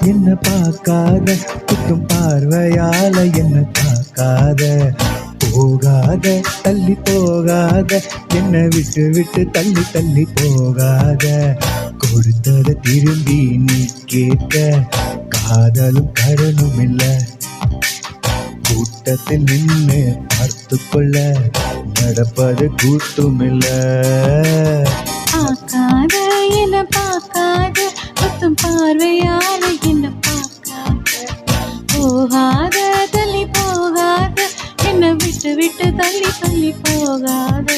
என்ன பார்க்காத குத்தும் பார்வையால என்ன தாக்காத போகாத தள்ளி போகாத என்னை விட்டு விட்டு தள்ளி தள்ளி போகாத கொடுத்தத திரும்பி நீ கேட்க காதலும் கடனும் இல்லை கூட்டத்தில் நின்று பார்த்து கொள்ள நடப்பது கூட்டும் இல்லை பார்க்காத என்ன பார்க்காத குத்தும் பார்வையால என்ன பார்க்காத போகாத தள்ளி போகாத என்ன விட்டு விட்டு தள்ளி தள்ளி போகாத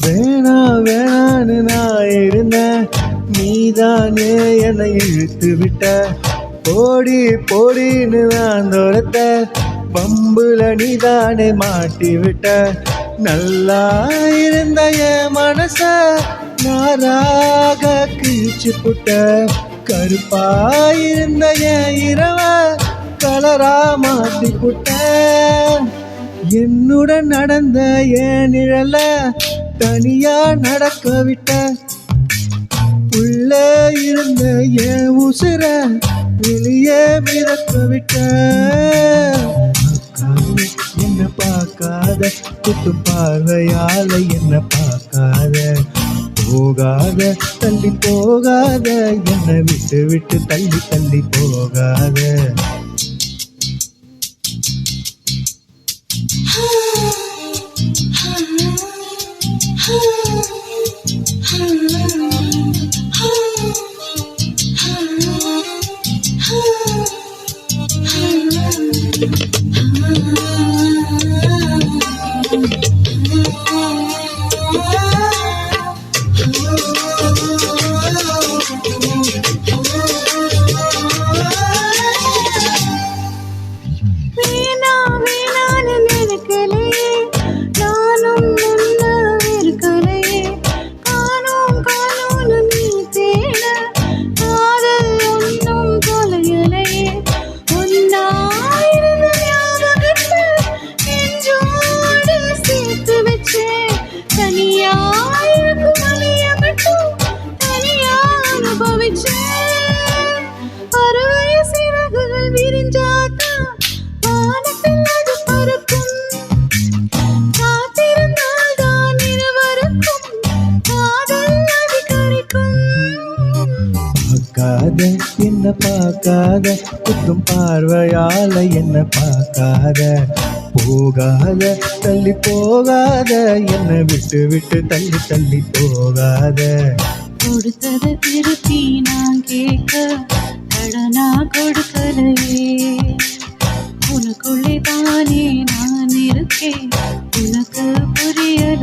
வேணா வேணான்னு நான் இருந்தேன் நீதானே என்னை இழுத்து விட்ட போடி போடின்னு நான் துரத்த பம்புல நீதானே மாட்டி விட்ட நல்லா இருந்த என் மனச நாராக கிழிச்சு புட்ட கருப்பாயிருந்த என் இரவ கலரா மாத்தி புட்ட என்னுடன் நடந்த என் நிழல தனியா நடக்க விட்ட உள்ளே இருந்த என் உசிர வெளியே மிதக்க விட்ட என்ன பார்க்காத குத்தும் பார்வையால என்ன பார்க்காத போகாத தள்ளி போகாத என்னை விட்டு விட்டு தள்ளி தள்ளி போகாத என்ன பார்க்காத குத்தும் பார்வையால என்ன பார்க்காத போகாத தள்ளி போகாத என்னை விட்டு விட்டு தள்ளி தள்ளி போகாத கொடுத்ததை திருப்பி நான் கேட்க கடனா கொடுக்கலையே உனக்குள்ளே தானே நான் இருக்கேன் உனக்கு புரியல